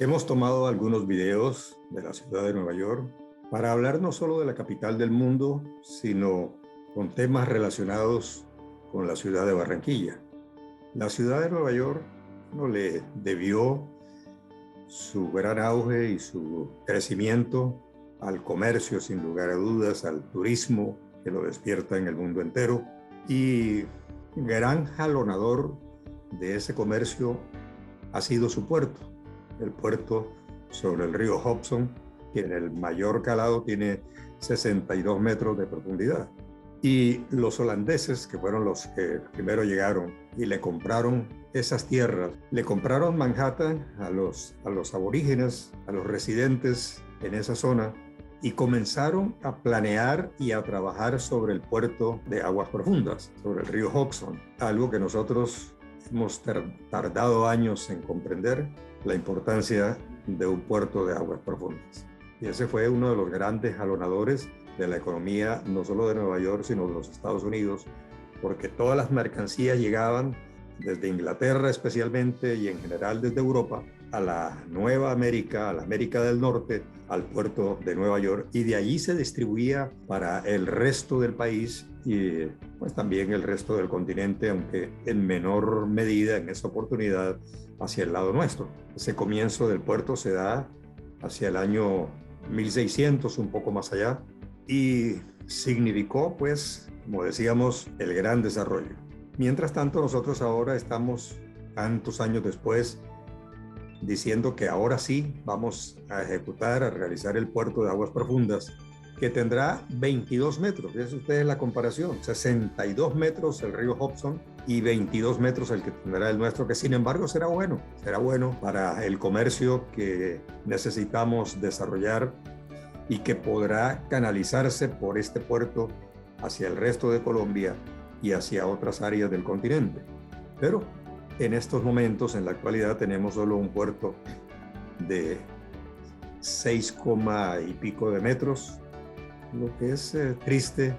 Hemos tomado algunos videos de la ciudad de Nueva York para hablar no solo de la capital del mundo, sino con temas relacionados con la ciudad de Barranquilla. La ciudad de Nueva York no le debió su gran auge y su crecimiento al comercio, sin lugar a dudas, al turismo que lo despierta en el mundo entero, y gran jalonador de ese comercio ha sido su puerto, el puerto sobre el río Hudson, que en el mayor calado tiene 62 metros de profundidad. Y los holandeses, que fueron los que primero llegaron y le compraron esas tierras, le compraron Manhattan a los aborígenes, a los residentes en esa zona, y comenzaron a planear y a trabajar sobre el puerto de aguas profundas, sobre el río Hudson, algo que nosotros hemos tardado años en comprender, la importancia de un puerto de aguas profundas. Y ese fue uno de los grandes jalonadores de la economía, no solo de Nueva York, sino de los Estados Unidos, porque todas las mercancías llegaban desde Inglaterra especialmente y en general desde Europa a la Nueva América, a la América del Norte, al puerto de Nueva York, y de allí se distribuía para el resto del país y pues también el resto del continente, aunque en menor medida en esa oportunidad hacia el lado nuestro. Ese comienzo del puerto se da hacia el año 1600, un poco más allá, y significó, pues, como decíamos, el gran desarrollo. Mientras tanto, nosotros ahora estamos, tantos años después, diciendo que ahora sí vamos a ejecutar, a realizar el puerto de aguas profundas, que tendrá 22 metros. Fíjense ustedes la comparación, 62 metros el río Hudson y 22 metros el que tendrá el nuestro, que sin embargo será bueno para el comercio que necesitamos desarrollar y que podrá canalizarse por este puerto hacia el resto de Colombia y hacia otras áreas del continente. Pero en estos momentos, en la actualidad, tenemos solo un puerto de 6, y pico de metros, lo que es triste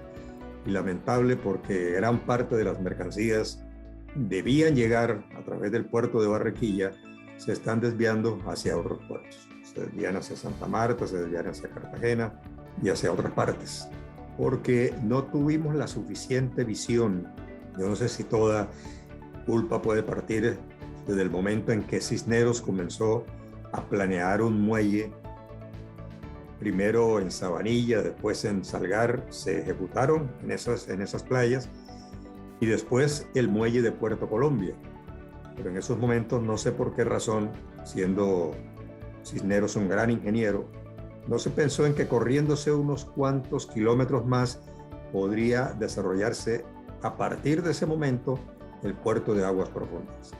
y lamentable porque gran parte de las mercancías debían llegar a través del puerto de Barranquilla, se están desviando hacia otros puertos. Se desvían hacia Santa Marta, se desvían hacia Cartagena y hacia otras partes, porque no tuvimos la suficiente visión. Yo no sé si toda culpa puede partir desde el momento en que Cisneros comenzó a planear un muelle, primero en Sabanilla, después en Salgar, se ejecutaron en esas playas, y después el muelle de Puerto Colombia. Pero en esos momentos, no sé por qué razón, siendo Cisneros un gran ingeniero, no se pensó en que corriéndose unos cuantos kilómetros más podría desarrollarse a partir de ese momento el puerto de aguas profundas.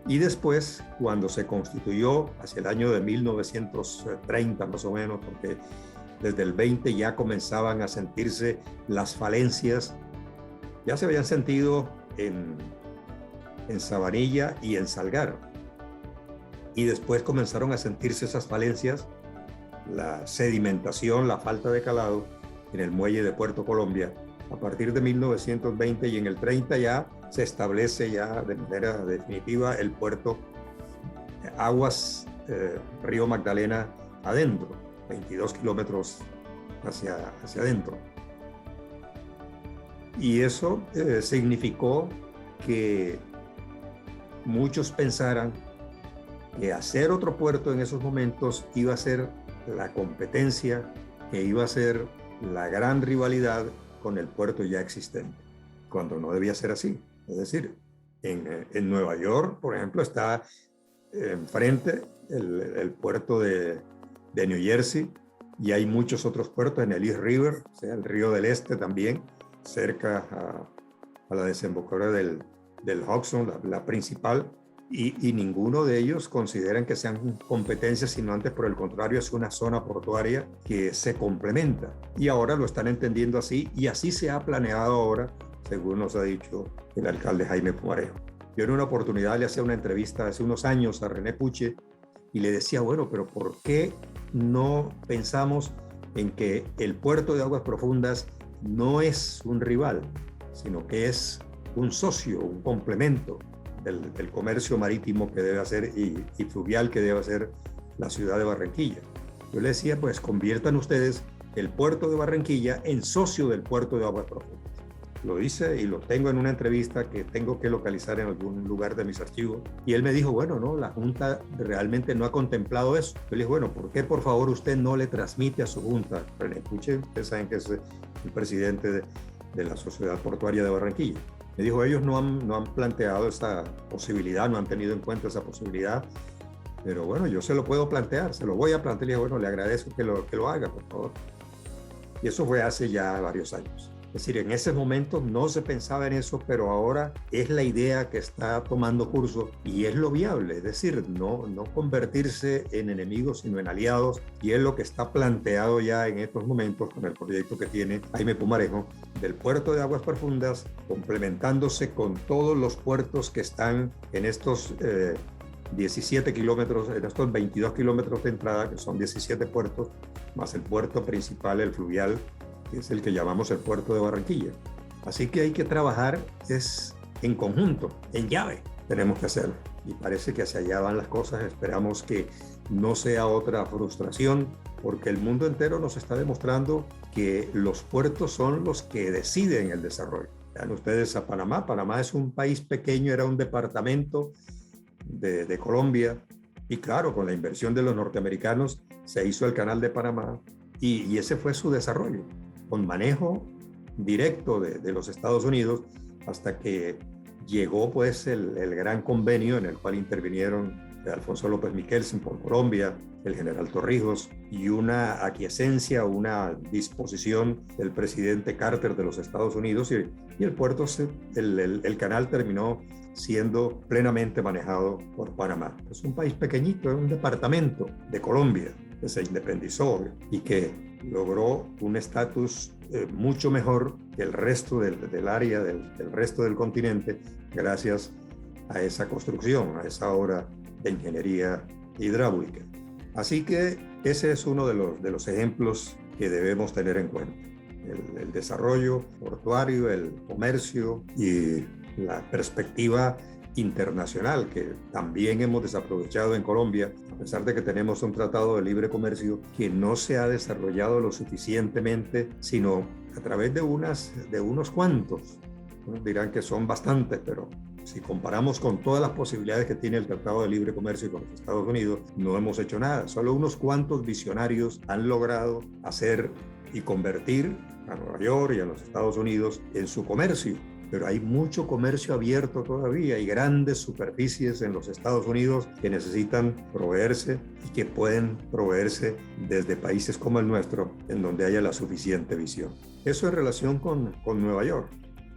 Y después, cuando se constituyó hacia el año de 1930 más o menos, porque desde el 20 ya comenzaban a sentirse las falencias, ya se habían sentido en Sabanilla y en Salgar, y después comenzaron a sentirse esas falencias, la sedimentación, la falta de calado en el muelle de Puerto Colombia. A partir de 1920 y en el 30 ya se establece ya de manera definitiva el puerto aguas Río Magdalena adentro, 22 kilómetros hacia adentro. Y eso significó que muchos pensaran que hacer otro puerto en esos momentos iba a ser la competencia, que iba a ser la gran rivalidad con el puerto ya existente, cuando no debía ser así. Es decir, en Nueva York, por ejemplo, está enfrente el puerto de New Jersey, y hay muchos otros puertos en el East River, o sea, el río del Este también, cerca a la desembocadura del Hudson, la principal, y ninguno de ellos consideran que sean competencias, sino antes por el contrario es una zona portuaria que se complementa, y ahora lo están entendiendo así, y así se ha planeado ahora, según nos ha dicho el alcalde Jaime Pumarejo. Yo en una oportunidad le hacía una entrevista hace unos años a René Puche y le decía, bueno, pero ¿por qué no pensamos en que el puerto de aguas profundas no es un rival, sino que es un socio, un complemento del comercio marítimo que debe hacer y fluvial que debe hacer la ciudad de Barranquilla. Yo le decía, pues conviertan ustedes el puerto de Barranquilla en socio del puerto de Aguas Profundas. Lo hice y lo tengo en una entrevista que tengo que localizar en algún lugar de mis archivos. Y él me dijo, bueno, no, la Junta realmente no ha contemplado eso. Yo le dije, bueno, ¿por qué por favor usted no le transmite a su Junta? René Puche, ustedes saben que es el presidente de la Sociedad Portuaria de Barranquilla. Me dijo, ellos no han planteado esa posibilidad, no han tenido en cuenta esa posibilidad. Pero bueno, yo se lo puedo plantear, se lo voy a plantear. Y dije, bueno, le agradezco que lo haga, por favor. Y eso fue hace ya varios años. Es decir, en ese momento no se pensaba en eso, pero ahora es la idea que está tomando curso y es lo viable. Es decir, no convertirse en enemigos, sino en aliados. Y es lo que está planteado ya en estos momentos con el proyecto que tiene Jaime Pumarejo del puerto de Aguas Profundas, complementándose con todos los puertos que están en estos 17 kilómetros, en estos 22 kilómetros de entrada, que son 17 puertos, más el puerto principal, el fluvial, que es el que llamamos el puerto de Barranquilla. Así que hay que trabajar en conjunto, en llave, tenemos que hacerlo. Y parece que hacia allá van las cosas. Esperamos que no sea otra frustración, porque el mundo entero nos está demostrando que los puertos son los que deciden el desarrollo. Vean ustedes a Panamá. Panamá es un país pequeño, era un departamento de Colombia, y claro, con la inversión de los norteamericanos se hizo el Canal de Panamá y ese fue su desarrollo, con manejo directo de los Estados Unidos, hasta que llegó pues el gran convenio en el cual intervinieron Alfonso López Michelsen por Colombia, el general Torrijos, y una aquiescencia, una disposición del presidente Carter de los Estados Unidos, y el puerto, el canal terminó siendo plenamente manejado por Panamá. Es un país pequeñito, es un departamento de Colombia que se independizó y que logró un estatus mucho mejor que el resto del área, del resto del continente, gracias a esa construcción, a esa obra de ingeniería hidráulica. Así que ese es uno de los ejemplos que debemos tener en cuenta. El desarrollo portuario, el comercio y la perspectiva internacional que también hemos desaprovechado en Colombia, a pesar de que tenemos un tratado de libre comercio que no se ha desarrollado lo suficientemente, sino a través de unos cuantos. Unos dirán que son bastantes, pero si comparamos con todas las posibilidades que tiene el Tratado de Libre Comercio con los Estados Unidos, no hemos hecho nada. Solo unos cuantos visionarios han logrado hacer y convertir a Nueva York y a los Estados Unidos en su comercio. Pero hay mucho comercio abierto todavía, hay grandes superficies en los Estados Unidos que necesitan proveerse y que pueden proveerse desde países como el nuestro, en donde haya la suficiente visión. Eso en relación con Nueva York,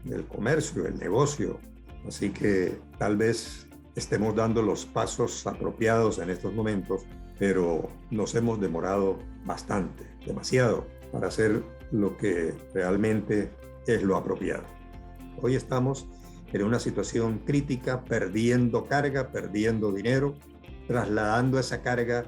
el comercio, el negocio. Así que tal vez estemos dando los pasos apropiados en estos momentos, pero nos hemos demorado bastante, demasiado, para hacer lo que realmente es lo apropiado. Hoy estamos en una situación crítica, perdiendo carga, perdiendo dinero, trasladando esa carga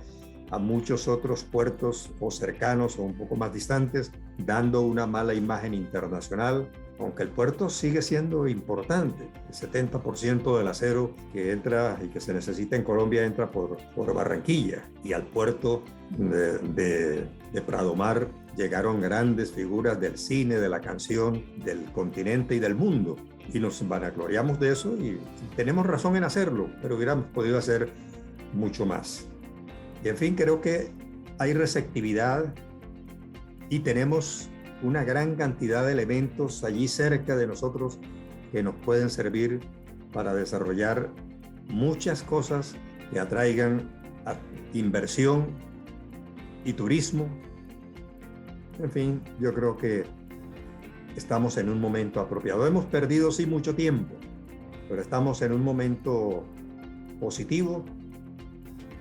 a muchos otros puertos o cercanos o un poco más distantes, dando una mala imagen internacional, aunque el puerto sigue siendo importante. El 70% del acero que entra y que se necesita en Colombia entra por Barranquilla, y al puerto de Pradomar llegaron grandes figuras del cine, de la canción, del continente y del mundo, y nos vanagloriamos de eso y tenemos razón en hacerlo, pero hubiéramos podido hacer mucho más. Y en fin, creo que hay receptividad y tenemos una gran cantidad de elementos allí cerca de nosotros que nos pueden servir para desarrollar muchas cosas que atraigan inversión y turismo. En fin, yo creo que estamos en un momento apropiado. Hemos perdido sí mucho tiempo, pero estamos en un momento positivo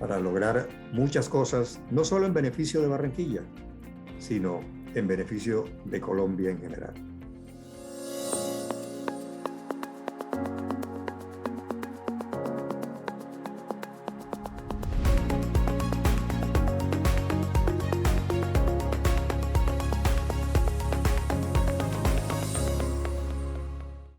para lograr muchas cosas, no solo en beneficio de Barranquilla, sino en beneficio de Colombia en general.